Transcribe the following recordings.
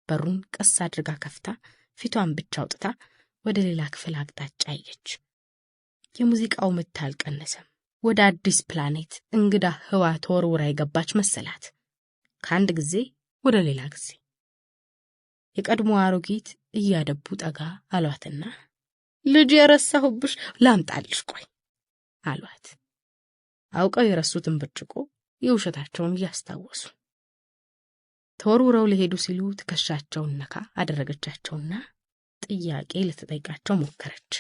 በሩን ቀስ አድርጋ ከፍታ ፊቷን ብቻ አውጥታ ወደ ሌላ ክፍል አቅጣጫ አየች። የሙዚቃው ምት አልቀነሰም። ወደ አዲስ ፕላኔት እንግዳ ህዋ ተወርውራ የገባች መሰላት። ከአንድ ጊዜ ወደ ሌላ ጊዜ የቀድሞ አሮጊት እያደቡ ጠጋ አሏትና ልጅ የረሳሁብሽ ላምጣልሽ ቆይ አሏት። አውቀው የረሱትን ብርጭቆ የውሸታቸውን እያስታወሱ ተወርውረው ሊሄዱ ሲሉ ትከሻቸውን ነካ አደረገቻቸውና ጥያቄ ልትጠይቃቸው ሞከረች።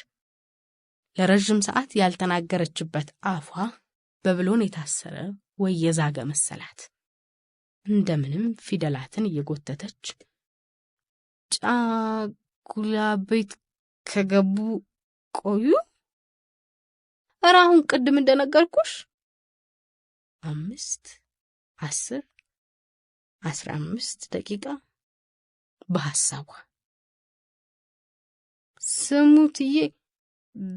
ለረጅም ሰዓት ያልተናገረችበት አፏ በብሎን የታሰረ ወይ የዛገ መሰላት። እንደምንም ፊደላትን እየጎተተች ጫጉላ ቤት ከገቡ ቆዩ አሁን ቅድም እንደነገርኩሽ 5 10 15 ደቂቃ በሐሳቧ ስሙትዬ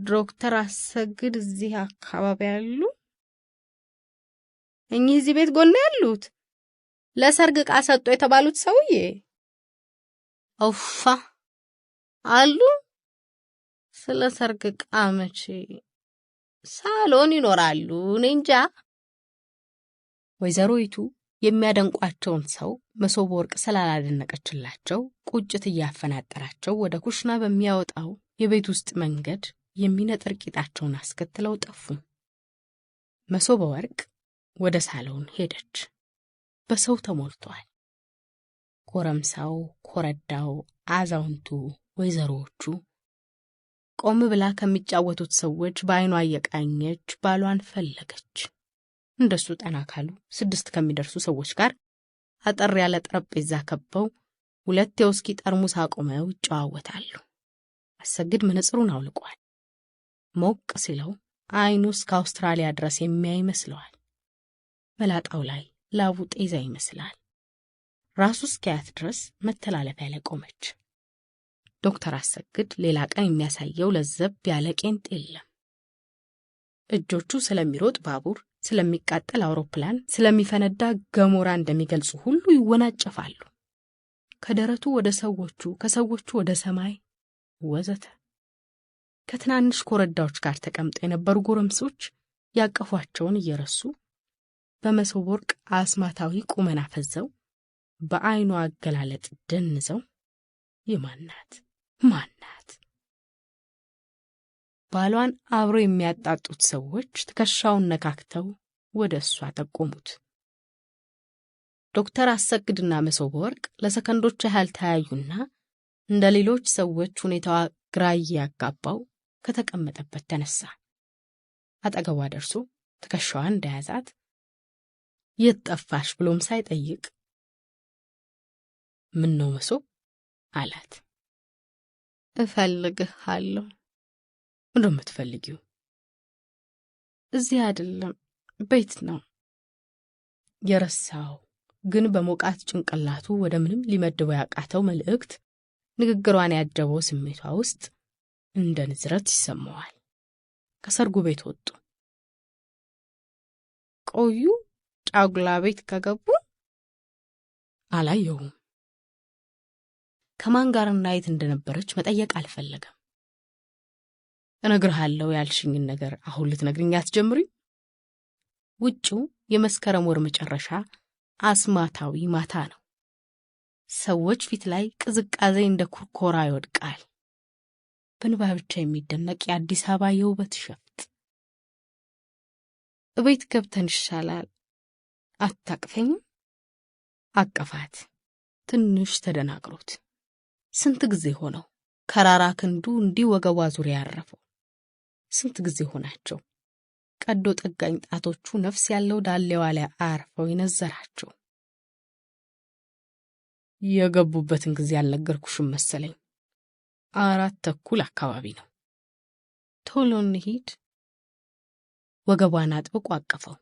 ዶክተር አሰግድ እዚህ አካባቢ ያሉ እዚህ ቤት ጎን ያሉት ለሰርግ ዕቃ ሰጡ የተባሉት ሰውዬ አውፋ አሉ። ስለ ሰርግ ዕቃ መቼ ሳሎን ይኖራሉ እንጃ። ወይዘሮይቱ የሚያደንቋቸውን ሰው መሶበ ወርቅ ስላላደነቀችላቸው ቁጭት እያፈናጠራቸው ወደ ኩሽና በሚያወጣው የቤት ውስጥ መንገድ የሚነጥር ቂጣቸውን አስከትለው ጠፉ። መሶበ ወርቅ ወደ ሳሎን ሄደች። በሰው ተሞልቷል። ጎረምሳው፣ ኮረዳው፣ አዛውንቱ፣ ወይዘሮዎቹ ቆም ብላ ከሚጫወቱት ሰዎች በአይኗ እየቃኘች ባሏን ፈለገች። እንደሱ ጠና ካሉ 6 ከሚደርሱ ሰዎች ጋር አጠር ያለ ጠረጴዛ ከበው 2 የውስኪ ጠርሙስ አቆመው ይጨዋወታሉ። አሰግድ መነጽሩን አውልቋል። ሞቅ ሲለው አይኑ እስከ አውስትራሊያ ድረስ የሚያይ ይመስለዋል። መላጣው ላይ ላቡ ጤዛ ይመስላል። ራሱ እስኪያት ድረስ መተላለፊያ ላይ ቆመች። ዶክተር አሰግድ ሌላ ቀን የሚያሳየው ለዘብ ያለ ቄንጥ የለም። እጆቹ ስለሚሮጥ ባቡር፣ ስለሚቃጠል አውሮፕላን፣ ስለሚፈነዳ ገሞራ እንደሚገልጹ ሁሉ ይወናጨፋሉ። ከደረቱ ወደ ሰዎቹ፣ ከሰዎቹ ወደ ሰማይ ወዘተ። ከትናንሽ ኮረዳዎች ጋር ተቀምጠው የነበሩ ጎረምሶች ያቀፏቸውን እየረሱ በመሶበ ወርቅ አስማታዊ ቁመና ፈዘው በአይኗ አገላለጥ ደንዘው የማናት ማናት ባሏን አብሮ የሚያጣጡት ሰዎች ትከሻውን ነካክተው ወደ እሷ ተቆሙት። ዶክተር አሰግድና መሶበ ወርቅ ለሰከንዶች ያህል ተያዩና እንደ ሌሎች ሰዎች ሁኔታዋ ግራ ያጋባው ከተቀመጠበት ተነሳ። አጠገቧ ደርሶ ትከሻዋን እንደያዛት የት ጠፋሽ ብሎም ሳይጠይቅ ምን ነው መሶ አላት። እፈልግሃለሁ። ምንድነው የምትፈልጊው? እዚህ አይደለም ቤት ነው። የረሳው ግን በሞቃት ጭንቅላቱ ወደ ምንም ሊመድበው ያቃተው መልእክት ንግግሯን ያጀበው ስሜቷ ውስጥ እንደ ንዝረት ይሰማዋል። ከሰርጉ ቤት ወጡ። ቆዩ ጫጉላ ቤት ከገቡ አላየውም። ከማን ጋር እናይት እንደነበረች መጠየቅ አልፈለገም። እነግርሃለሁ ያልሽኝን ነገር አሁን ልትነግሪኝ አትጀምሪ? ውጪው የመስከረም ወር መጨረሻ አስማታዊ ማታ ነው። ሰዎች ፊት ላይ ቅዝቃዜ እንደ ኩርኮራ ይወድቃል። በንባ ብቻ የሚደነቅ የአዲስ አበባ የውበት ሸፍጥ። እቤት ገብተን ይሻላል አታቅፈኝም? አቀፋት። ትንሽ ተደናግሮት ስንት ጊዜ ሆነው ከራራ ክንዱ እንዲህ ወገቧ ዙሪያ ያረፈው? ስንት ጊዜ ሆናቸው ቀዶ ጠጋኝ ጣቶቹ ነፍስ ያለው ዳሌዋ ላይ አርፈው ይነዘራቸው? የገቡበትን ጊዜ አልነገርኩሽም መሰለኝ። 4:30 አካባቢ ነው። ቶሎ እንሂድ። ወገቧን አጥብቆ አቀፈው።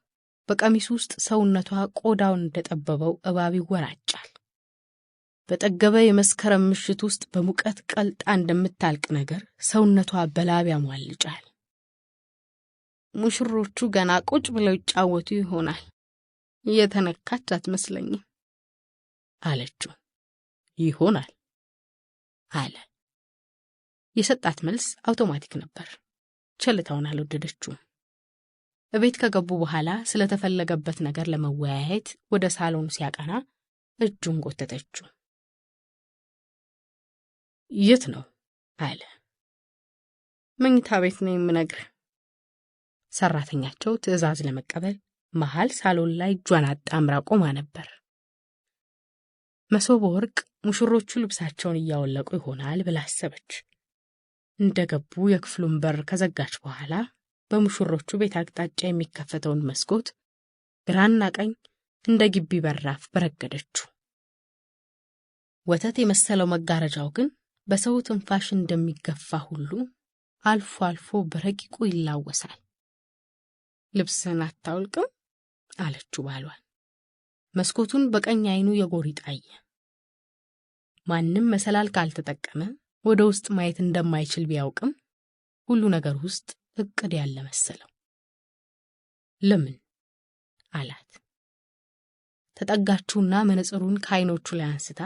በቀሚሱ ውስጥ ሰውነቷ ቆዳውን እንደጠበበው እባብ ይወራጫል። በጠገበ የመስከረም ምሽት ውስጥ በሙቀት ቀልጣ እንደምታልቅ ነገር ሰውነቷ በላብ ያሟልጫል። ሙሽሮቹ ገና ቁጭ ብለው ይጫወቱ ይሆናል። የተነካች አትመስለኝም አለችው። ይሆናል አለ። የሰጣት መልስ አውቶማቲክ ነበር። ቸልታውን አልወደደችውም። እቤት ከገቡ በኋላ ስለተፈለገበት ነገር ለመወያየት ወደ ሳሎኑ ሲያቀና እጁን ጎተተችው። የት ነው አለ። መኝታ ቤት ነው የምነግርህ። ሰራተኛቸው ትዕዛዝ ለመቀበል መሃል ሳሎን ላይ እጇን አጣምራ ቆማ ነበር። መሶበ ወርቅ ሙሽሮቹ ልብሳቸውን እያወለቁ ይሆናል ብላ አሰበች። እንደገቡ የክፍሉን በር ከዘጋች በኋላ በሙሽሮቹ ቤት አቅጣጫ የሚከፈተውን መስኮት ግራና ቀኝ እንደ ግቢ በራፍ በረገደችው። ወተት የመሰለው መጋረጃው ግን በሰው ትንፋሽ እንደሚገፋ ሁሉ አልፎ አልፎ በረቂቁ ይላወሳል። ልብስን አታውልቅም አለችው ባሏን። መስኮቱን በቀኝ አይኑ የጎሪጥ አየ። ማንም መሰላል ካልተጠቀመ ወደ ውስጥ ማየት እንደማይችል ቢያውቅም ሁሉ ነገር ውስጥ እቅድ ያለ መሰለው። ለምን አላት። ተጠጋችውና መነጽሩን ከዓይኖቹ ላይ አንስታ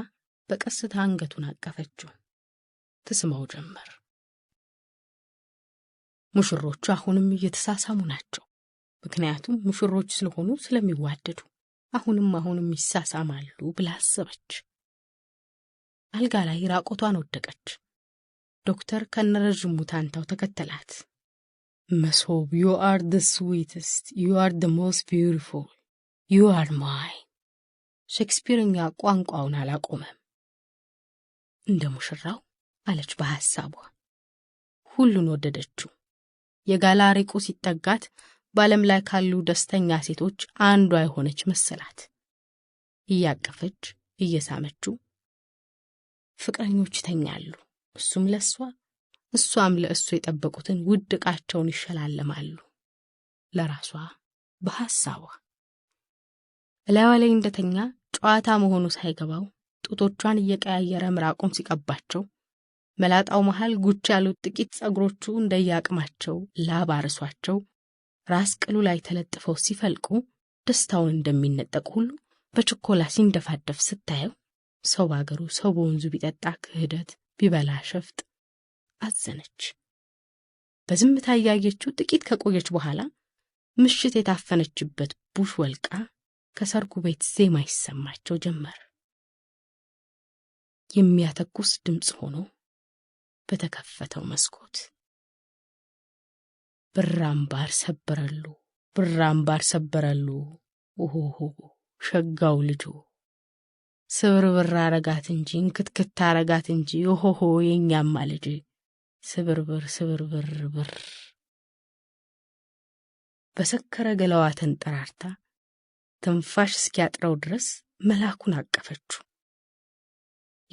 በቀስታ አንገቱን አቀፈችው። ትስመው ጀመር። ሙሽሮቹ አሁንም እየተሳሳሙ ናቸው። ምክንያቱም ሙሽሮች ስለሆኑ ስለሚዋደዱ አሁንም ይሳሳማሉ ብላ አሰበች። አልጋ ላይ ራቆቷን ወደቀች። ዶክተር ከነረጅሙ ታንታው ተከተላት። መሶብ you are the sweetest, you are the most beautiful, you are mine። ሼክስፒርኛ ቋንቋውን አላቆመም። እንደ ሙሽራው አለች በሐሳቧ። ሁሉን ወደደችው። የጋላሪቁ ሲጠጋት በዓለም ላይ ካሉ ደስተኛ ሴቶች አንዷ የሆነች መሰላት። እያቀፈች እየሳመችው ፍቅረኞች ተኛሉ። እሱም ለሷ እሷም ለእሱ የጠበቁትን ውድ ዕቃቸውን ይሸላለማሉ። ለራሷ በሐሳቧ እላይዋ ላይ እንደተኛ ጨዋታ መሆኑ ሳይገባው ጡቶቿን እየቀያየረ ምራቁን ሲቀባቸው መላጣው መሃል ጉች ያሉት ጥቂት ጸጉሮቹ እንደያቅማቸው ላባርሷቸው ራስ ቅሉ ላይ ተለጥፈው ሲፈልቁ ደስታውን እንደሚነጠቅ ሁሉ በችኮላ ሲንደፋደፍ ስታየው ሰው ባገሩ ሰው በወንዙ ቢጠጣ ክህደት ቢበላ ሸፍጥ አዘነች። በዝምታ ያያየችው ጥቂት ከቆየች በኋላ ምሽት የታፈነችበት ቡሽ ወልቃ ከሰርጉ ቤት ዜማ ይሰማቸው ጀመር። የሚያተኩስ ድምጽ ሆኖ በተከፈተው መስኮት ብራምባር ሰበረሉ ኦሆሆ ሸጋው ልጆ ስብርብር አረጋት እንጂ እንክትክት አረጋት እንጂ ኦሆሆ የኛማ ልጅ ስብርብር በሰከረ ገላዋ ተንጠራርታ ትንፋሽ እስኪያጥረው ድረስ መላኩን አቀፈችው።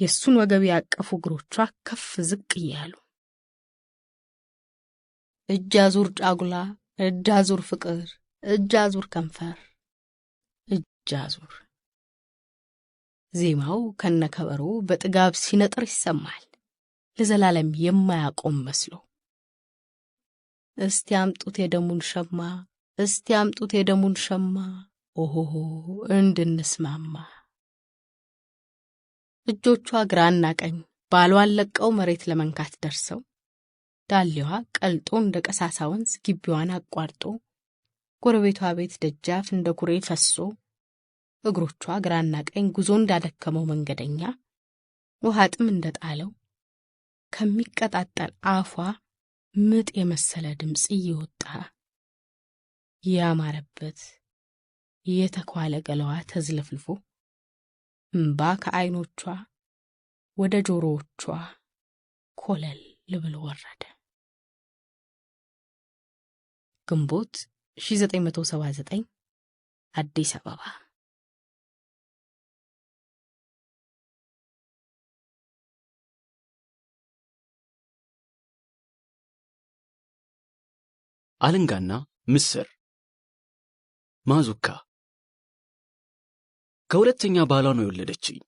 የሱን ወገብ ያቀፉ እግሮቿ ከፍ ዝቅ እያሉ እጅ አዙር ጫጉላ፣ እጅ አዙር ፍቅር፣ እጅ አዙር ከንፈር፣ እጅ አዙር። ዜማው ከነከበሮ በጥጋብ ሲነጥር ይሰማል። ለዘላለም የማያቆም መስሎ እስቲ አምጡት የደሙን ሸማ ኦሆሆ እንድንስማማ። እጆቿ ግራና ቀኝ ባሏን ለቀው መሬት ለመንካት ደርሰው ዳሌዋ ቀልጦ እንደ ቀሳሳ ወንዝ ግቢዋን አቋርጦ ጎረቤቷ ቤት ደጃፍ እንደ ኩሬ ፈሶ እግሮቿ ግራና ቀኝ ጉዞ እንዳደከመው መንገደኛ ውሃ ጥም እንደጣለው ከሚቀጣጠል አፏ ምጥ የመሰለ ድምጽ እየወጣ ያማረበት የተኳለ ገላዋ ተዝለፍልፎ እምባ ከዓይኖቿ ወደ ጆሮዎቿ ኮለል ብሎ ወረደ። ግንቦት 1979 አዲስ አበባ። አለንጋና ምስር ማዙካ ከሁለተኛ ባሏ ነው የወለደችኝ።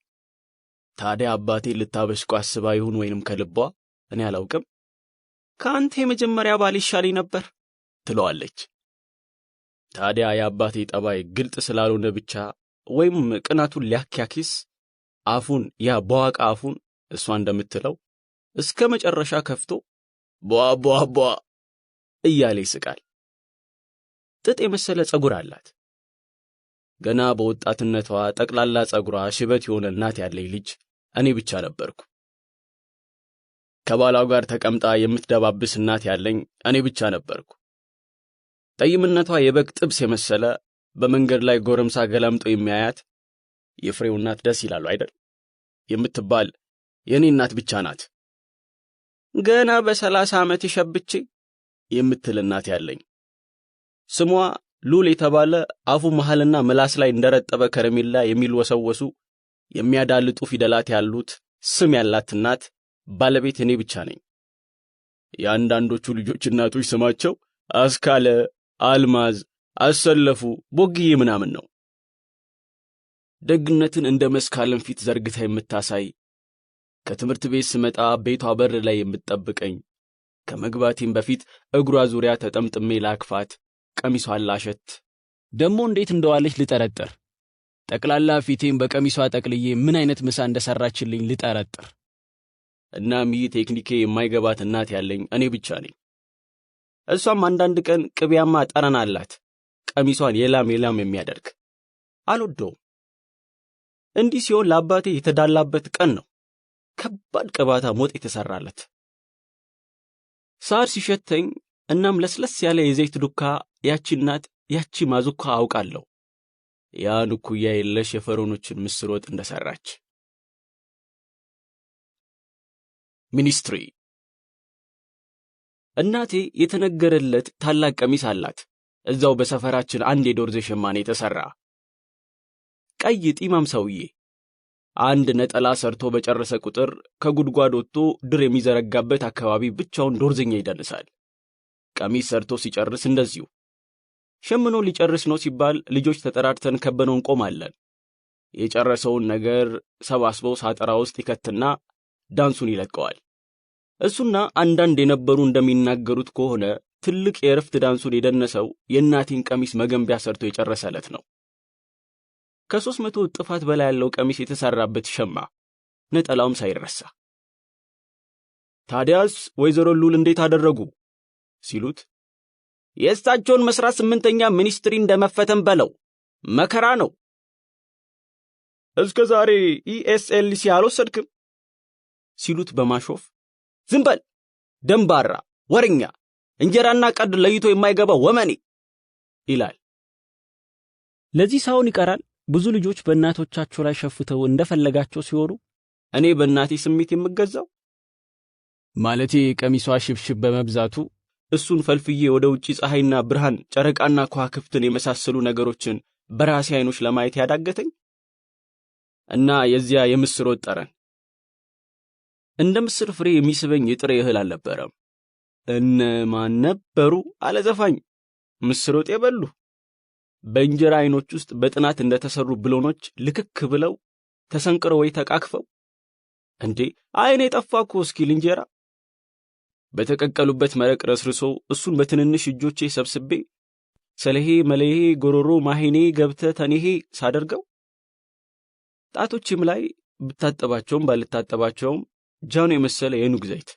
ታዲያ አባቴ ልታበሽቆ አስባ ይሁን ወይንም ከልቧ እኔ አላውቅም፣ ከአንተ የመጀመሪያ ባል ይሻለኝ ነበር ትለዋለች። ታዲያ የአባቴ ጠባይ ግልጥ ስላልሆነ ብቻ ወይም ቅናቱን ሊያኪያኪስ አፉን ያ በዋቃ አፉን እሷ እንደምትለው እስከ መጨረሻ ከፍቶ ቧ ቧ ቧ እያለ ይስቃል። ጥጥ የመሰለ ጸጉር አላት። ገና በወጣትነቷ ጠቅላላ ጸጉሯ ሽበት የሆነ እናት ያለኝ ልጅ እኔ ብቻ ነበርኩ። ከባሏ ጋር ተቀምጣ የምትደባብስ እናት ያለኝ እኔ ብቻ ነበርኩ። ጠይምነቷ የበግ ጥብስ የመሰለ በመንገድ ላይ ጎረምሳ ገላምጦ የሚያያት የፍሬው እናት ደስ ይላሉ አይደል የምትባል የኔ እናት ብቻ ናት። ገና በ30 ዓመት ሸብቼ የምትል እናት ያለኝ ስሟ ሉል የተባለ አፉ መሃልና ምላስ ላይ እንደረጠበ ከረሜላ የሚልወሰወሱ የሚያዳልጡ ፊደላት ያሉት ስም ያላት እናት ባለቤት እኔ ብቻ ነኝ። የአንዳንዶቹ ልጆች እናቶች ስማቸው አስካለ፣ አልማዝ፣ አሰለፉ፣ ቦግዬ ምናምን ነው። ደግነትን እንደ መስካለም ፊት ዘርግታ የምታሳይ ከትምህርት ቤት ስመጣ ቤቷ በር ላይ የምትጠብቀኝ ከመግባቴም በፊት እግሯ ዙሪያ ተጠምጥሜ ላክፋት ቀሚሷን ላሸት ደሞ እንዴት እንደዋለች ልጠረጥር ጠቅላላ ፊቴም በቀሚሷ ጠቅልዬ ምን አይነት ምሳ እንደሰራችልኝ ልጠረጥር። እናም ይህ ቴክኒኬ የማይገባት እናት ያለኝ እኔ ብቻ ነኝ። እሷም አንዳንድ ቀን ቅቤያማ ጠረን አላት ቀሚሷን የላም የሚያደርግ አልወደውም። እንዲህ ሲሆን ለአባቴ የተዳላበት ቀን ነው። ከባድ ቅባታ ሞት የተሰራለት ሳር ሲሸተኝ እናም ለስለስ ያለ የዘይት ዱካ ያቺ እናት ያቺ ማዙካ አውቃለሁ ያን ኩያ የለሽ የፈሮኖችን ምስር ወጥ እንደሰራች። ሚኒስትሪ እናቴ የተነገረለት ታላቅ ቀሚስ አላት። እዛው በሰፈራችን አንድ የዶርዜ ሸማኔ ተሰራ ቀይ ጢማም ሰውዬ አንድ ነጠላ ሰርቶ በጨረሰ ቁጥር ከጉድጓድ ወጥቶ ድር የሚዘረጋበት አካባቢ ብቻውን ዶርዘኛ ይደንሳል። ቀሚስ ሰርቶ ሲጨርስ እንደዚሁ ሸምኖ ሊጨርስ ነው ሲባል ልጆች ተጠራርተን ከበነው እንቆማለን። የጨረሰውን ነገር ሰባስበው ሳጠራ ውስጥ ይከትና ዳንሱን ይለቀዋል። እሱና አንዳንድ የነበሩ እንደሚናገሩት ከሆነ ትልቅ የእረፍት ዳንሱን የደነሰው የእናቴን ቀሚስ መገንቢያ ሰርቶ የጨረሰለት ነው። ከ300 ጥፋት በላይ ያለው ቀሚስ የተሰራበት ሸማ ነጠላውም ሳይረሳ። ታዲያስ ወይዘሮ ሉል እንዴት አደረጉ ሲሉት የእሳቸውን መስራት 8ኛ ሚኒስትሪ እንደመፈተን በለው መከራ ነው። እስከ ዛሬ ኢኤስኤልሲ አልወሰድክም ሲሉት በማሾፍ ዝም በል ደንባራ ወረኛ እንጀራና ቀድ ለይቶ የማይገባ ወመኔ ይላል። ለዚህ ሳይሆን ይቀራል ብዙ ልጆች በእናቶቻቸው ላይ ሸፍተው እንደፈለጋቸው ሲወሩ እኔ በእናቴ ስሜት የምገዛው ማለቴ ቀሚሷ ሽብሽብ በመብዛቱ እሱን ፈልፍዬ ወደ ውጪ ፀሐይና ብርሃን ጨረቃና ከዋክብትን የመሳሰሉ ነገሮችን በራሴ አይኖች ለማየት ያዳገተኝ እና የዚያ የምስር ወጥ ጠረን እንደ ምስር ፍሬ የሚስበኝ የጥሬ እህል አልነበረም። እነማን ነበሩ አለዘፋኝ ምስር ወጥ የበሉ በእንጀራ አይኖች ውስጥ በጥናት እንደተሰሩ ብሎኖች ልክክ ብለው ተሰንቅረው ወይ ተቃክፈው እንዴ አይኔ ጠፋኩ እስኪል እንጀራ በተቀቀሉበት መረቅ ረስርሶ እሱን በትንንሽ እጆቼ ሰብስቤ ሰለሄ መለሄ ጎሮሮ ማሄኔ ገብተ ተኔሄ ሳደርገው ጣቶችም ላይ ብታጠባቸውም ባልታጠባቸውም ጃኖ የመሰለ የኑግ ዘይት።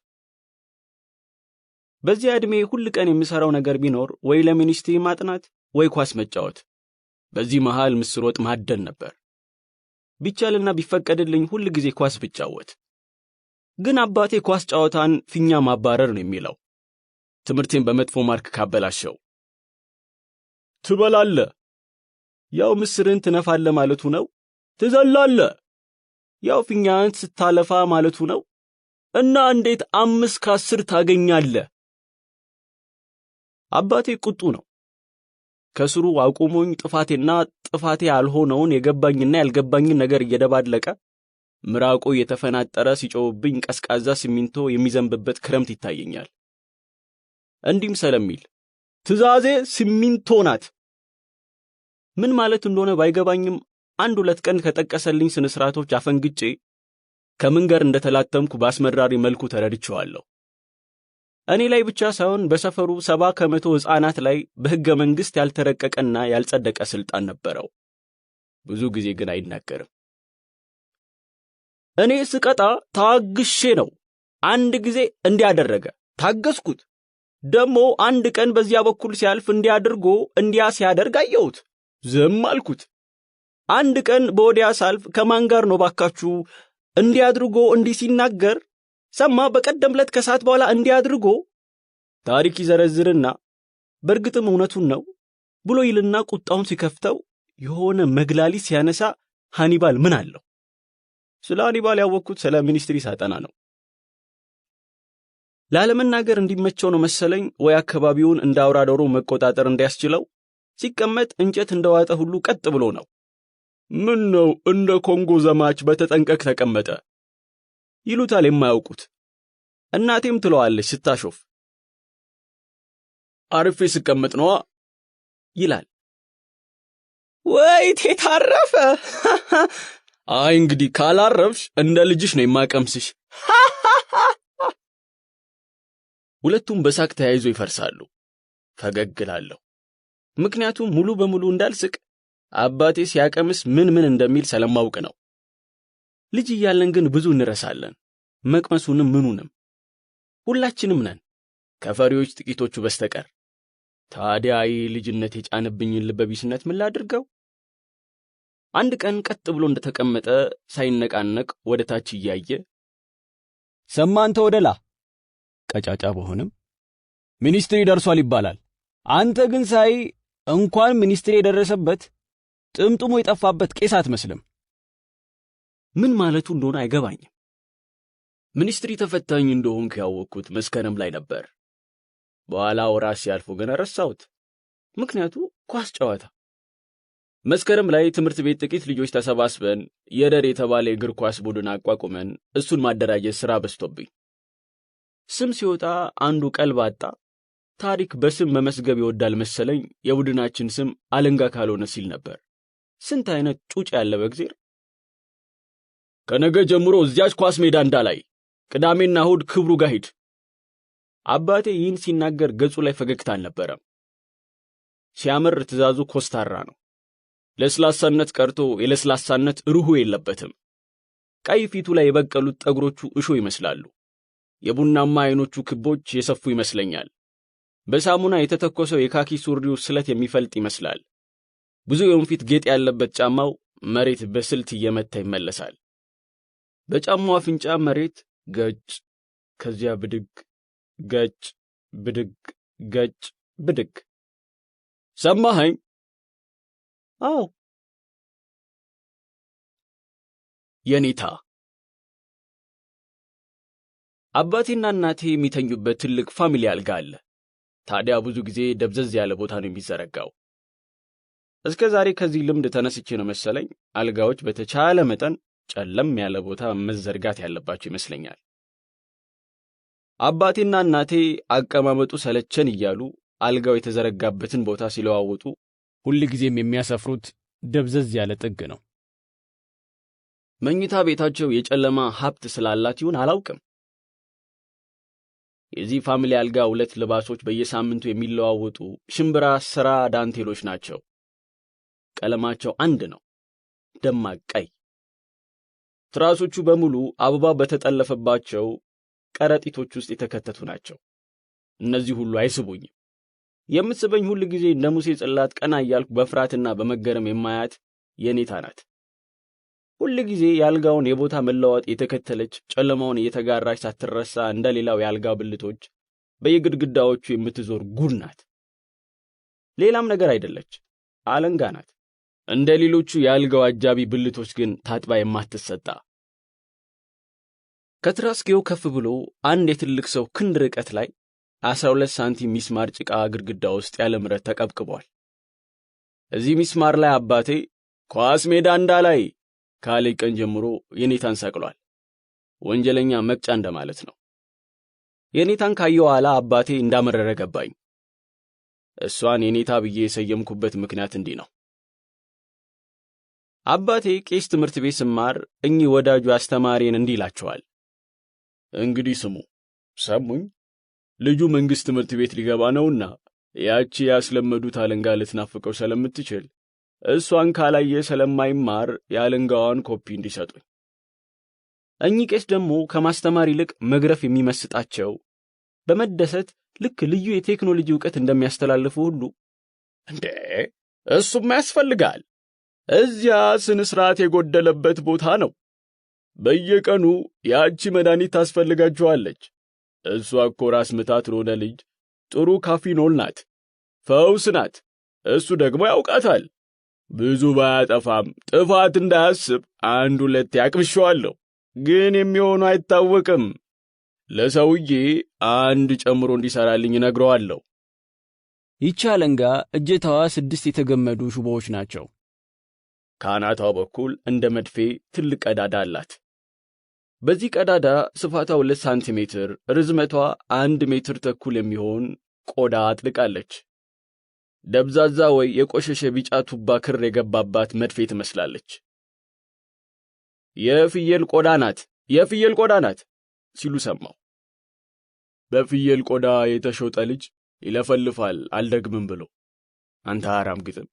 በዚያ ዕድሜ ሁሉ ቀን የምሰራው ነገር ቢኖር ወይ ለሚኒስትሪ ማጥናት ወይ ኳስ መጫወት። በዚህ መሃል ምስር ወጥ ማደን ነበር። ቢቻልና ቢፈቀድልኝ ሁሉ ጊዜ ኳስ ብጫወት። ግን አባቴ ኳስ ጫወታን ፊኛ ማባረር ነው የሚለው። ትምህርቴን በመጥፎ ማርክ ካበላሸው ትበላለ ያው ምስርን ትነፋለ ማለቱ ነው። ትዘላለ ያው ፊኛን ስታለፋ ማለቱ ነው። እና እንዴት 5 ከ10 ታገኛለ? አባቴ ቁጡ ነው። ከስሩ አቁሞኝ ጥፋቴና ጥፋቴ ያልሆነውን የገባኝና ያልገባኝን ነገር እየደባለቀ ምራቆ የተፈናጠረ ሲጮውብኝ ቀስቃዛ ሲሚንቶ የሚዘንብበት ክረምት ይታየኛል። እንዲም ሰለሚል ትዛዜ ሲሚንቶ ናት። ምን ማለት እንደሆነ ባይገባኝም 1-2 ቀን ከጠቀሰልኝ ስነስርዓቶች አፈንግጬ ከመንገር እንደተላተምኩ ባስመራሪ መልኩ ተረድቼዋለሁ። እኔ ላይ ብቻ ሳይሆን በሰፈሩ 70% ሕፃናት ላይ በሕገ መንግሥት ያልተረቀቀና ያልጸደቀ ስልጣን ነበረው። ብዙ ጊዜ ግን አይናገርም። እኔ ስቀጣ ታግሼ ነው። አንድ ጊዜ እንዲያደረገ ታገስኩት። ደሞ አንድ ቀን በዚያ በኩል ሲያልፍ እንዲያድርጎ እንዲያ ሲያደርግ አየሁት። ዝም አልኩት። አንድ ቀን በወዲያ ሳልፍ ከማን ጋር ነው ባካችሁ እንዲያድርጎ እንዲህ ሲናገር ሰማ። በቀደም ዕለት ከሰዓት በኋላ እንዲያድርጎ ታሪክ ይዘረዝርና በእርግጥም እውነቱን ነው ብሎ ይልና ቁጣውን ሲከፍተው የሆነ መግላሊ ሲያነሳ ሃኒባል ምን አለው? ስለ ሃኒባል ያወቅኩት ስለ ሚኒስትሪ ሳጠና ነው። ላለመናገር እንዲመቸው ነው መሰለኝ ወይ አካባቢውን እንደ አውራ ዶሮ መቆጣጠር እንዲያስችለው ሲቀመጥ እንጨት እንደዋጠ ሁሉ ቀጥ ብሎ ነው። ምን ነው እንደ ኮንጎ ዘማች በተጠንቀቅ ተቀመጠ ይሉታል የማያውቁት። እናቴም ትለዋለች ስታሾፍ፣ አርፌ ስቀመጥ ነዋ ይላል። ወይ ተታረፈ። አይ እንግዲህ ካላረፍሽ እንደ ልጅሽ ነው የማቀምስሽ። ሁለቱም በሳቅ ተያይዞ ይፈርሳሉ። ፈገግ እላለሁ። ምክንያቱም ሙሉ በሙሉ እንዳልስቅ አባቴ ሲያቀምስ ምን እንደሚል ስለማውቅ ነው። ልጅ እያለን ግን ብዙ እንረሳለን፣ መቅመሱንም ምኑንም። ሁላችንም ነን ከፈሪዎች ጥቂቶቹ በስተቀር። ታዲያ ልጅነት የጫነብኝን ልበቢስነት ምን ላድርገው? አንድ ቀን ቀጥ ብሎ እንደተቀመጠ ሳይነቃነቅ ወደ ታች እያየ ሰማንተ ወደላ ቀጫጫ በሆነም ሚኒስትሪ ደርሷል ይባላል። አንተ ግን ሳይ እንኳን ሚኒስትሪ የደረሰበት ጥምጥሙ የጠፋበት ቄስ አትመስልም። ምን ማለቱ እንደሆነ አይገባኝም። ሚኒስትሪ ተፈታኝ እንደሆንኩ ያወቅኩት መስከረም ላይ ነበር። በኋላ ወራት ሲያልፉ ግን ረሳሁት። ምክንያቱ ኳስ ጨዋታ። መስከረም ላይ ትምህርት ቤት ጥቂት ልጆች ተሰባስበን የደር የተባለ የእግር ኳስ ቡድን አቋቁመን እሱን ማደራጀት ሥራ በዝቶብኝ ስም ሲወጣ አንዱ ቀልብ አጣ። ታሪክ በስም መመስገብ ይወዳል መሰለኝ የቡድናችን ስም አለንጋ ካልሆነ ሲል ነበር። ስንት አይነት ጩጭ ያለ በእግዚአብሔር። ከነገ ጀምሮ እዚያች ኳስ ሜዳ እንዳላይ ቅዳሜና እሁድ ክብሩ ጋር ሂድ። አባቴ ይህን ሲናገር ገጹ ላይ ፈገግታ አልነበረም። ሲያምር ትእዛዙ ኮስታራ ነው። ለስላሳነት ቀርቶ የለስላሳነት ሩሁ የለበትም። ቀይ ፊቱ ላይ የበቀሉት ጠጉሮቹ እሾ ይመስላሉ። የቡናማ አይኖቹ ክቦች የሰፉ ይመስለኛል። በሳሙና የተተኮሰው የካኪ ሱሪው ስለት የሚፈልጥ ይመስላል። ብዙ የወንፊት ጌጥ ያለበት ጫማው መሬት በስልት እየመታ ይመለሳል። በጫማው አፍንጫ መሬት ገጭ፣ ከዚያ ብድግ፣ ገጭ፣ ብድግ፣ ገጭ፣ ብድግ። ሰማኸኝ? አዎ። የኔታ አባቴና እናቴ የሚተኙበት ትልቅ ፋሚሊ አልጋ አለ። ታዲያ ብዙ ጊዜ ደብዘዝ ያለ ቦታ ነው የሚዘረጋው። እስከ ዛሬ ከዚህ ልምድ ተነስቼ ነው መሰለኝ አልጋዎች በተቻለ መጠን ጨለም ያለ ቦታ መዘርጋት ያለባቸው ይመስለኛል። አባቴና እናቴ አቀማመጡ ሰለቸን እያሉ አልጋው የተዘረጋበትን ቦታ ሲለዋወጡ ሁሉ ጊዜም የሚያሰፍሩት ደብዘዝ ያለ ጥግ ነው። መኝታ ቤታቸው የጨለማ ሀብት ስላላት ይሁን አላውቅም። የዚህ ፋሚሊ አልጋ ሁለት ልባሶች በየሳምንቱ የሚለዋወጡ ሽምብራ ስራ ዳንቴሎች ናቸው። ቀለማቸው አንድ ነው፣ ደማቅ ቀይ። ትራሶቹ በሙሉ አበባ በተጠለፈባቸው ቀረጢቶች ውስጥ የተከተቱ ናቸው። እነዚህ ሁሉ አይስቡኝም። የምትስበኝ ሁሉ ጊዜ እንደ ሙሴ ጽላት ቀና እያልኩ በፍርሃትና በመገረም የማያት የኔታ ናት። ሁሉ ጊዜ የአልጋውን የቦታ መለዋወጥ የተከተለች ጨለማውን እየተጋራች ሳትረሳ እንደሌላው የአልጋ ብልቶች በየግድግዳዎቹ የምትዞር ጉድ ናት። ሌላም ነገር አይደለች፣ አለንጋ ናት። እንደ ሌሎቹ የአልጋው አጃቢ ብልቶች ግን ታጥባ የማትሰጣ። ከትራስጌው ከፍ ብሎ አንድ የትልቅ ሰው ክንድ ርቀት ላይ 12 ሳንቲም ሚስማር ጭቃ ግድግዳ ውስጥ ያለ ምረት ተቀብቅቧል። እዚህ ሚስማር ላይ አባቴ ኳስ ሜዳ እንዳላይ ካለኝ ቀን ጀምሮ የኔታን ሰቅሏል። ወንጀለኛ መቅጫ እንደማለት ነው። የኔታን ካየው ኋላ አባቴ እንዳመረረ ገባኝ። እሷን የኔታ ብዬ የሰየምኩበት ምክንያት እንዲህ ነው። አባቴ ቄስ ትምህርት ቤት ስማር እኚህ ወዳጁ አስተማሪን እንዲህ ይላቸዋል። እንግዲህ ስሙ፣ ሰሙኝ። ልጁ መንግስት ትምህርት ቤት ሊገባ ነውና ያቺ ያስለመዱት አለንጋ ልትናፍቀው ስለምትችል እሷን ካላየ ስለማይማር የአለንጋዋን ኮፒ እንዲሰጡኝ። እኚህ ቄስ ደግሞ ከማስተማር ይልቅ መግረፍ የሚመስጣቸው በመደሰት ልክ ልዩ የቴክኖሎጂ ዕውቀት እንደሚያስተላልፉ ሁሉ እንዴ እሱም ያስፈልጋል፣ እዚያ ስነ ስርዓት የጎደለበት ቦታ ነው፣ በየቀኑ ያቺ መድኃኒት ታስፈልጋቸዋለች፣ እሷ እኮ ራስ ምታት ለሆነ ልጅ ጥሩ ካፊኖል ናት፣ ፈውስ ናት፣ እሱ ደግሞ ያውቃታል፣ ብዙ ባያጠፋም ጥፋት እንዳያስብ 1-2 ያቅምሸዋለሁ፣ ግን የሚሆነው አይታወቅም፣ ለሰውዬ 1 ጨምሮ እንዲሰራልኝ ነግረዋለሁ። ይቺ አለንጋ እጀታዋ 6 የተገመዱ ሽቦዎች ናቸው። ከአናቷ በኩል እንደ መድፌ ትልቅ ቀዳዳ አላት። በዚህ ቀዳዳ ስፋቷ 2 ሳንቲሜትር ርዝመቷ 1 ሜትር ተኩል የሚሆን ቆዳ አጥልቃለች። ደብዛዛ ወይ የቆሸሸ ቢጫ ቱባ ክር የገባባት መድፌ ትመስላለች። የፍየል ቆዳ ናት ሲሉ ሰማው። በፍየል ቆዳ የተሾጠ ልጅ ይለፈልፋል አልደግምም ብሎ አንተ አራም ግጥም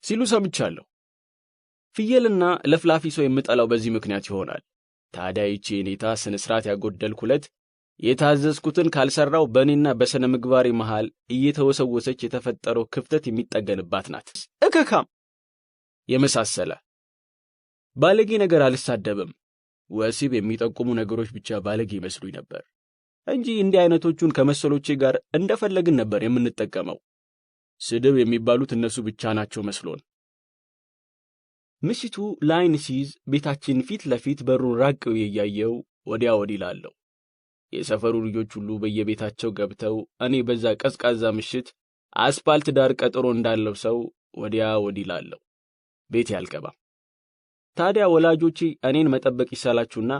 ሲሉ ሰምቻለሁ። ፍየልና ለፍላፊ ሰው የምጠላው በዚህ ምክንያት ይሆናል። ታዲያ ይቺ የኔታ ስነ ስርዓት ያጎደልኩለት የታዘዝኩትን ካልሰራው በእኔና በሰነ ምግባሬ መሃል እየተወሰወሰች የተፈጠረው ክፍተት የሚጠገንባት ናት። እከካም የመሳሰለ ባለጌ ነገር አልሳደብም። ወሲብ የሚጠቁሙ ነገሮች ብቻ ባለጌ ይመስሉኝ ነበር እንጂ እንዲህ አይነቶቹን ከመሰሎቼ ጋር እንደፈለግን ነበር የምንጠቀመው። ስድብ የሚባሉት እነሱ ብቻ ናቸው መስሎን። ምሽቱ ላይን ሲይዝ ቤታችን ፊት ለፊት በሩን ራቅ እያየው ወዲያ ወዲህ እላለሁ። የሰፈሩ ልጆች ሁሉ በየቤታቸው ገብተው እኔ በዛ ቀዝቃዛ ምሽት አስፓልት ዳር ቀጠሮ እንዳለው ሰው ወዲያ ወዲህ እላለሁ። ቤት ያልገባም። ታዲያ ወላጆቼ እኔን መጠበቅ ይሳላችሁና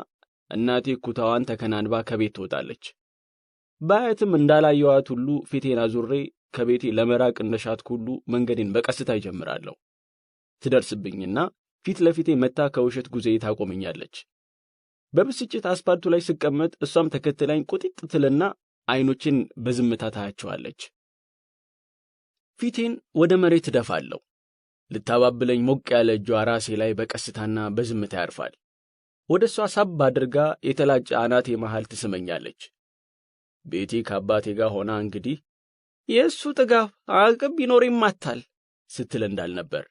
እናቴ ኩታዋን ተከናንባ ከቤት ትወጣለች። ባያትም እንዳላየዋት ሁሉ ፊቴን አዙሬ ከቤቴ ለመራቅ እንደሻትኩ ሁሉ መንገዴን በቀስታ ይጀምራለሁ። ትደርስብኝና ፊት ለፊቴ መታ ከውሸት ጉዜዬ ታቆመኛለች። በብስጭት አስፓልቱ ላይ ስቀመጥ እሷም ተከትላኝ ቁጢጥ ትልና አይኖችን በዝምታ ታያቸዋለች። ፊቴን ወደ መሬት እደፋለሁ። ልታባብለኝ ሞቅ ያለ እጇ ራሴ ላይ በቀስታና በዝምታ ያርፋል። ወደ እሷ ሳብ አድርጋ የተላጨ አናቴ መሃል ትስመኛለች። ቤቴ ከአባቴ ጋር ሆና እንግዲህ የእሱ ጥጋብ አቅም ቢኖር ይማታል ስትል እንዳልነበር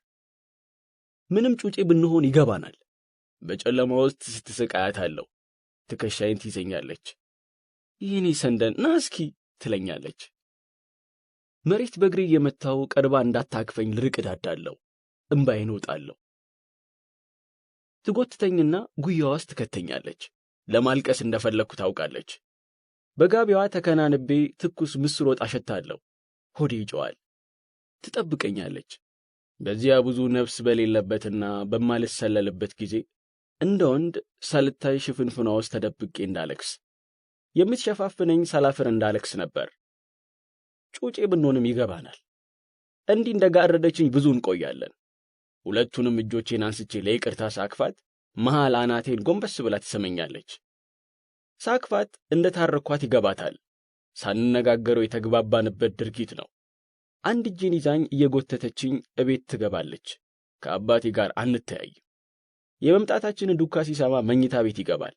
ምንም ጩጬ ብንሆን ይገባናል። በጨለማ ውስጥ ስትስቅ አያታለሁ። ትከሻይን ትይዘኛለች። ይህኔ ሰንደን ና እስኪ ትለኛለች። መሬት በእግሬ እየመታው ቀርባ እንዳታቅፈኝ ልርቅ እዳዳለሁ። እምባዬን እወጣለሁ። ትጎትተኝና ጉያዋ ውስጥ ትከተኛለች። ለማልቀስ እንደፈለግኩ ታውቃለች። በጋቢዋ ተከናንቤ ትኩስ ምስር ወጥ አሸታለሁ። ሆዴ ይጮዋል። ትጠብቀኛለች። በዚያ ብዙ ነፍስ በሌለበትና በማልሰለልበት ጊዜ እንደ ወንድ ሳልታይ ሽፍንፍኗ ውስጥ ተደብቄ እንዳለቅስ የምትሸፋፍነኝ ሳላፍር እንዳለቅስ ነበር። ጩጬ ብንሆንም ይገባናል። እንዲህ እንደጋረደችኝ ብዙ እንቆያለን። ሁለቱንም እጆቼን አንስቼ ለይቅርታ ሳቅፋት መሃል አናቴን ጎንበስ ብላ ትሰመኛለች። ሳቅፋት እንደታረኳት ይገባታል። ሳንነጋገረው የተግባባንበት ድርጊት ነው። አንድ እጄን ይዛኝ እየጎተተችኝ እቤት ትገባለች። ከአባቴ ጋር አንተያይም። የመምጣታችንን ዱካ ሲሰማ መኝታ ቤት ይገባል።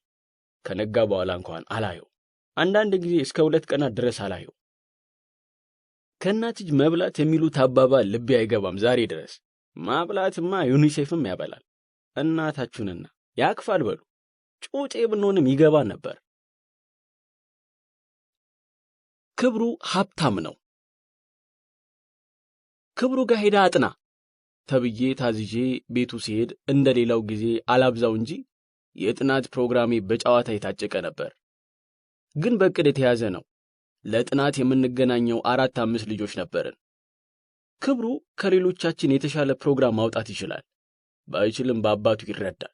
ከነጋ በኋላ እንኳን አላየው። አንዳንድ ጊዜ እስከ 2 ቀናት ድረስ አላየው። ከእናት እጅ መብላት የሚሉት አባባል ልቤ አይገባም ዛሬ ድረስ። ማብላትማ ዩኒሴፍም ያበላል። እናታችሁንና ያክፋል በሉ። ጩጬ ብንሆንም ይገባ ነበር። ክብሩ ሀብታም ነው። ክብሩ ጋር ሄዳ አጥና ተብዬ ታዝዤ ቤቱ ሲሄድ እንደሌላው ጊዜ አላብዛው እንጂ የጥናት ፕሮግራሜ በጨዋታ የታጨቀ ነበር። ግን በእቅድ የተያዘ ነው። ለጥናት የምንገናኘው 4-5 ልጆች ነበርን። ክብሩ ከሌሎቻችን የተሻለ ፕሮግራም ማውጣት ይችላል። ባይችልም በአባቱ ይረዳል።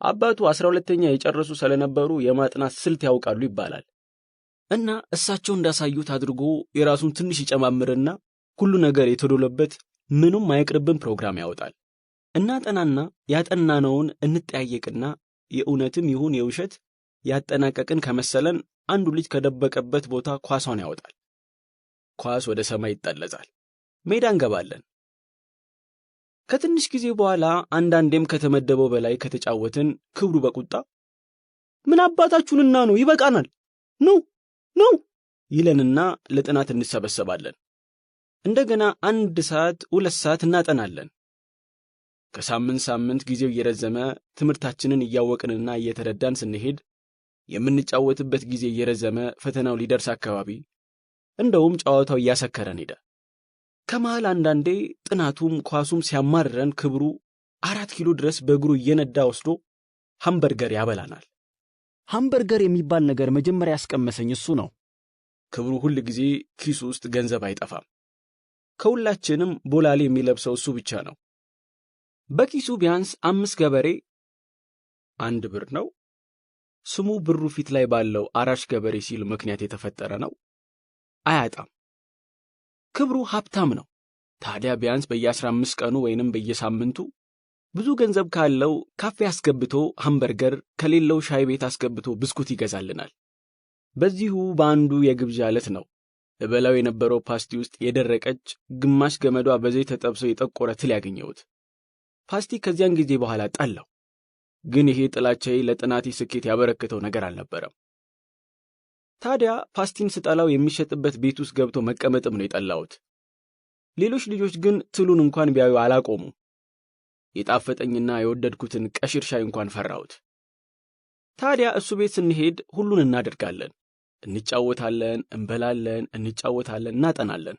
አባቱ 12ኛ የጨረሱ ስለነበሩ የማጥናት ስልት ያውቃሉ ይባላል እና እሳቸው እንዳሳዩት አድርጎ የራሱን ትንሽ ይጨማምርና ሁሉ ነገር የተዶለበት ምኑም አይቅርብን ፕሮግራም ያወጣል። እናጠናና ያጠናነውን እንጠያየቅና የእውነትም ይሁን የውሸት ያጠናቀቅን ከመሰለን አንዱ ልጅ ከደበቀበት ቦታ ኳሷን ያወጣል። ኳስ ወደ ሰማይ ይጠለዛል። ሜዳ እንገባለን። ከትንሽ ጊዜ በኋላ አንዳንዴም ከተመደበው በላይ ከተጫወትን ክብሩ በቁጣ ምን አባታችሁንና ነው? ይበቃናል። ኑ ይለንና ለጥናት እንሰበሰባለን። እንደገና 1 ሰዓት 2 ሰዓት እናጠናለን። ከሳምንት ጊዜው እየረዘመ ትምህርታችንን እያወቅንና እየተረዳን ስንሄድ የምንጫወትበት ጊዜ እየረዘመ ፈተናው ሊደርስ አካባቢ እንደውም ጨዋታው እያሰከረን ሄደ። ከመሃል አንዳንዴ ጥናቱም ኳሱም ሲያማርረን ክብሩ 4 ኪሎ ድረስ በእግሩ እየነዳ ወስዶ ሃምበርገር ያበላናል። ሃምበርገር የሚባል ነገር መጀመሪያ ያስቀመሰኝ እሱ ነው። ክብሩ ሁል ጊዜ ኪሱ ውስጥ ገንዘብ አይጠፋም። ከሁላችንም ቦላሌ የሚለብሰው እሱ ብቻ ነው። በኪሱ ቢያንስ 5 ገበሬ 1 ብር ነው። ስሙ ብሩ ፊት ላይ ባለው አራሽ ገበሬ ሲል ምክንያት የተፈጠረ ነው። አያጣም። ክብሩ ሀብታም ነው። ታዲያ ቢያንስ በየ15 ቀኑ ወይንም በየሳምንቱ ብዙ ገንዘብ ካለው ካፌ አስገብቶ ሃምበርገር ከሌለው ሻይ ቤት አስገብቶ ብስኩት ይገዛልናል። በዚሁ በአንዱ የግብዣ ዕለት ነው እበላው የነበረው ፓስቲ ውስጥ የደረቀች ግማሽ ገመዷ በዘይት ተጠብሶ የጠቆረ ትል ያገኘሁት። ፓስቲ ከዚያን ጊዜ በኋላ ጠላው። ግን ይሄ ጥላቻዬ ለጥናቴ ስኬት ያበረከተው ነገር አልነበረም። ታዲያ ፓስቲን ስጠላው የሚሸጥበት ቤት ውስጥ ገብቶ መቀመጥም ነው የጠላሁት። ሌሎች ልጆች ግን ትሉን እንኳን ቢያዩ አላቆሙ። የጣፈጠኝና የወደድኩትን ቀሽር ሻይ እንኳን ፈራሁት። ታዲያ እሱ ቤት ስንሄድ ሁሉን እናደርጋለን። እንጫወታለን፣ እንበላለን፣ እንጫወታለን፣ እናጠናለን።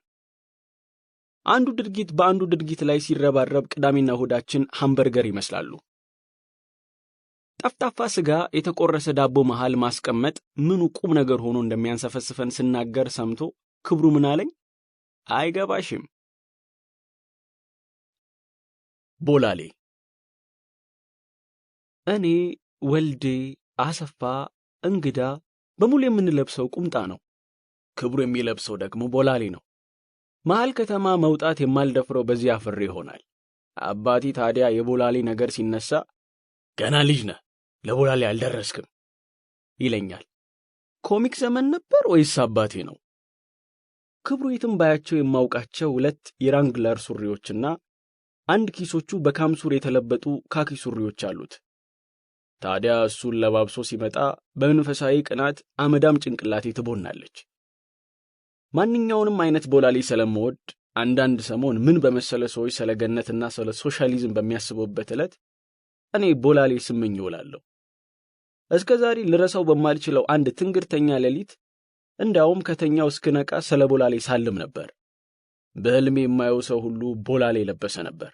አንዱ ድርጊት በአንዱ ድርጊት ላይ ሲረባረብ ቅዳሜና እሁዳችን ሃምበርገር ይመስላሉ። ጠፍጣፋ ስጋ የተቆረሰ ዳቦ መሃል ማስቀመጥ ምኑ ቁም ነገር ሆኖ እንደሚያንሰፈስፈን ስናገር ሰምቶ ክብሩ ምን አለኝ? አይገባሽም። ቦላሌ። እኔ ወልዴ፣ አሰፋ፣ እንግዳ በሙሉ የምንለብሰው ቁምጣ ነው። ክብሩ የሚለብሰው ደግሞ ቦላሌ ነው። መሃል ከተማ መውጣት የማልደፍረው በዚህ አፍሬ ይሆናል። አባቴ ታዲያ የቦላሌ ነገር ሲነሳ ገና ልጅ ነህ፣ ለቦላሌ አልደረስክም ይለኛል። ኮሚክ ዘመን ነበር ወይስ አባቴ ነው? ክብሩ የትም ባያቸው የማውቃቸው 2 የራንግለር ሱሪዎችና 1 ኪሶቹ በካምሱር የተለበጡ ካኪ ሱሪዎች አሉት። ታዲያ እሱን ለባብሶ ሲመጣ በመንፈሳዊ ቅናት አመዳም ጭንቅላቴ ትቦናለች። ማንኛውንም አይነት ቦላሌ ስለምወድ አንዳንድ ሰሞን ምን በመሰለ ሰዎች ስለ ገነትና ስለ ሶሻሊዝም በሚያስቡበት ዕለት እኔ ቦላሌ ስመኝ እውላለሁ። እስከ ዛሬ ልረሳው በማልችለው አንድ ትንግርተኛ ሌሊት እንዳውም ከተኛው እስክነቃ ስለ ቦላሌ ሳልም ነበር። በህልሜ የማየው ሰው ሁሉ ቦላሌ ለበሰ ነበር።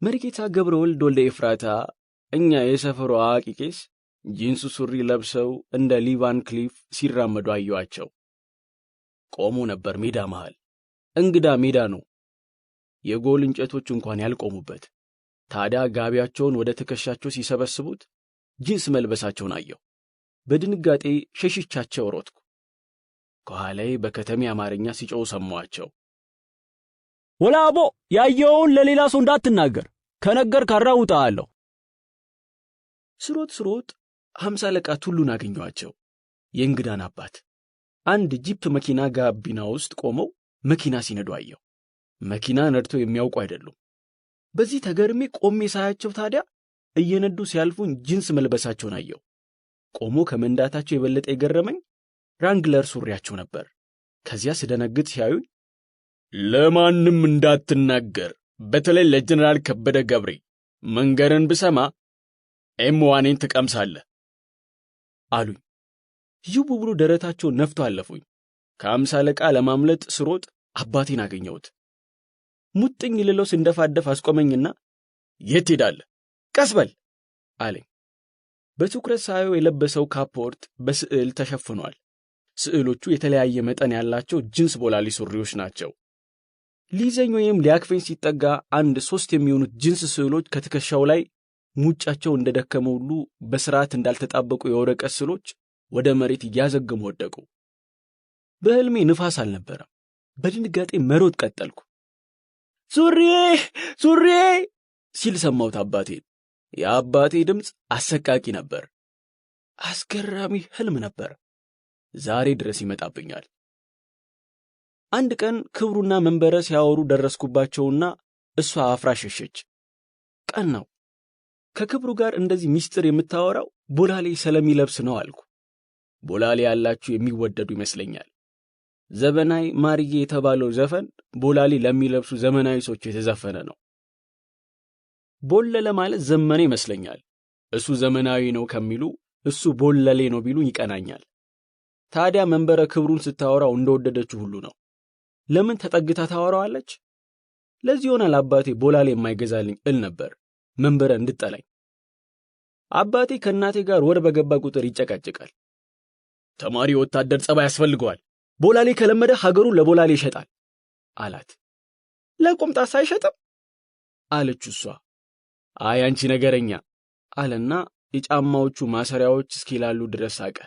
መሪጌታ ገብረወልድ ወልደ ኤፍራታ እኛ የሰፈሩ አዋቂ ቄስ ጂንስ ሱሪ ለብሰው እንደ ሊቫን ክሊፍ ሲራመዱ አየዋቸው። ቆሞ ነበር ሜዳ መሃል። እንግዳ ሜዳ ነው። የጎል እንጨቶች እንኳን ያልቆሙበት። ታዲያ ጋቢያቸውን ወደ ትከሻቸው ሲሰበስቡት ጂንስ መልበሳቸውን አየው። በድንጋጤ ሸሽቻቸው ሮጥኩ። ከኋላዬ በከተሜ አማርኛ ሲጮሁ ሰማዋቸው። ወላቦ ያየውን ለሌላ ሰው እንዳትናገር፣ ከነገር ካራውጣለሁ። ስሮጥ 50 አለቃ ቱሉን አገኘዋቸው። የእንግዳን አባት አንድ ጂፕ መኪና ጋቢና ውስጥ ቆመው መኪና ሲነዱ አየው። መኪና ነድተው የሚያውቁ አይደሉም። በዚህ ተገርሜ ቆሜ ሳያቸው ታዲያ እየነዱ ሲያልፉን ጂንስ መልበሳቸውን አየው። ቆሞ ከመንዳታቸው የበለጠ የገረመኝ ራንግለር ሱሪያቸው ነበር። ከዚያ ስደነግጥ ሲያዩኝ ለማንም እንዳትናገር፣ በተለይ ለጀነራል ከበደ ገብሬ መንገርን ብሰማ ኤምዋኔን ትቀምሳለህ አሉኝ። ይው ብሎ ደረታቸው ነፍቶ አለፉኝ። ከ50 አለቃ ለማምለጥ ስሮጥ አባቴን አገኘሁት። ሙጥኝ ልለው ስንደፋደፍ አስቆመኝና የት ሄዳለህ? ቀስ በል አለኝ። በትኩረት ሳየው የለበሰው ካፖርት በስዕል ተሸፍኗል። ስዕሎቹ የተለያየ መጠን ያላቸው ጂንስ ቦላሌ ሱሪዎች ናቸው። ሊዘኝ ወይም ሊያክፈኝ ሲጠጋ 1-3 የሚሆኑት ጂንስ ስዕሎች ከትከሻው ላይ ሙጫቸው እንደደከመ ሁሉ በስርዓት እንዳልተጣበቁ የወረቀት ስዕሎች ወደ መሬት እያዘገሙ ወደቁ። በህልሜ ንፋስ አልነበረም። በድንጋጤ መሮጥ ቀጠልኩ። ሱሪ ሲል ሰማሁት አባቴን። የአባቴ ድምፅ አሰቃቂ ነበር። አስገራሚ ህልም ነበር። ዛሬ ድረስ ይመጣብኛል። አንድ ቀን ክብሩና መንበረ ሲያወሩ ደረስኩባቸውና እሷ አፍራ ሸሸች። ቀን ነው። ከክብሩ ጋር እንደዚህ ሚስጥር የምታወራው ቦላሌ ስለሚለብስ ነው አልኩ። ቦላሌ ያላችሁ የሚወደዱ ይመስለኛል። ዘመናዊ ማርዬ የተባለው ዘፈን ቦላሌ ለሚለብሱ ዘመናዊ ሰዎች የተዘፈነ ነው። ቦለለ ማለት ዘመነ ይመስለኛል። እሱ ዘመናዊ ነው ከሚሉ እሱ ቦለሌ ነው ቢሉ ይቀናኛል። ታዲያ መንበረ ክብሩን ስታወራው እንደወደደችው ሁሉ ነው። ለምን ተጠግታ ታወራዋለች? ለዚህ ሆነ አባቴ ቦላሌ የማይገዛልኝ እል ነበር፣ መንበረ እንድጠላኝ። አባቴ ከእናቴ ጋር ወር በገባ ቁጥር ይጨቃጭቃል። ተማሪ ወታደር ጸባይ ያስፈልገዋል፣ ቦላሌ ከለመደ ሀገሩን ለቦላሌ ይሸጣል አላት። ለቁምጣስ አይሸጥም አለች እሷ። አይ አንቺ ነገረኛ አለና የጫማዎቹ ማሰሪያዎች እስኪላሉ ድረስ ሳቀ።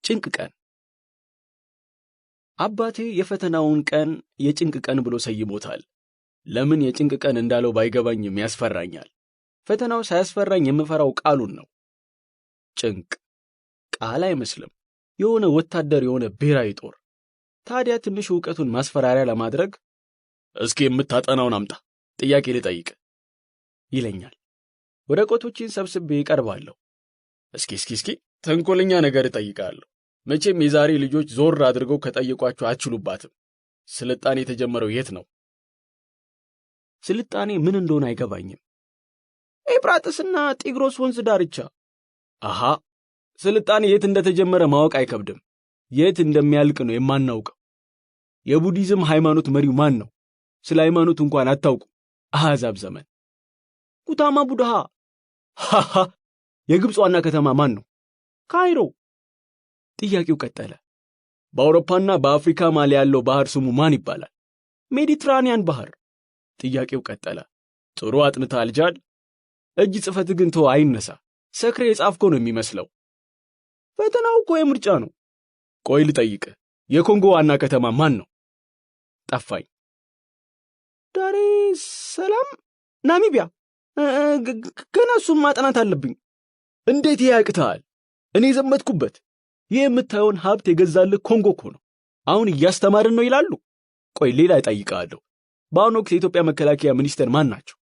ጭንቅ ቀን። አባቴ የፈተናውን ቀን የጭንቅ ቀን ብሎ ሰይሞታል። ለምን የጭንቅ ቀን እንዳለው ባይገባኝም ያስፈራኛል። ፈተናው ሳያስፈራኝ የምፈራው ቃሉን ነው። ጭንቅ ቃል አይመስልም፣ የሆነ ወታደር የሆነ ብሔራዊ ጦር። ታዲያ ትንሽ ዕውቀቱን ማስፈራሪያ ለማድረግ እስኪ የምታጠናውን አምጣ ጥያቄ ልጠይቅ ይለኛል። ወረቀቶችን ሰብስቤ ይቀርባለሁ። እስኪ ተንኮለኛ ነገር እጠይቃለሁ። መቼም የዛሬ ልጆች ዞር አድርገው ከጠየቋቸው አትችሉባትም። ስልጣኔ የተጀመረው የት ነው? ስልጣኔ ምን እንደሆነ አይገባኝም። ኤፍራጥስና ጢግሮስ ወንዝ ዳርቻ። አሃ፣ ስልጣኔ የት እንደተጀመረ ማወቅ አይከብድም። የት እንደሚያልቅ ነው የማናውቀው። የቡዲዝም ሃይማኖት መሪው ማን ነው? ስለ ሃይማኖት እንኳን አታውቁ። አሕዛብ ዘመን። ኩታማ ቡድሃ። ሃሃ፣ የግብፅ ዋና ከተማ ማን ነው? ካይሮ። ጥያቄው ቀጠለ። በአውሮፓና በአፍሪካ መሃል ያለው ባህር ስሙ ማን ይባላል? ሜዲትራኒያን ባህር። ጥያቄው ቀጠለ። ጥሩ አጥንተሃል ጃል። እጅ ጽፈት ግን ተው አይነሳ። ሰክሬ የጻፍከው ነው የሚመስለው። ፈተናው እኮ የምርጫ ነው። ቆይ ልጠይቅ፣ የኮንጎ ዋና ከተማ ማን ነው? ጠፋኝ። ዳሬ ሰላም፣ ናሚቢያ። ገና እሱም ማጥናት አለብኝ። እንዴት ያቅታል? እኔ ዘመትኩበት። ይህ የምታየውን ሀብት የገዛልህ ኮንጎ እኮ ነው። አሁን እያስተማርን ነው ይላሉ። ቆይ ሌላ እጠይቅሃለሁ። በአሁኑ ወቅት የኢትዮጵያ መከላከያ ሚኒስቴር ማን ናቸው?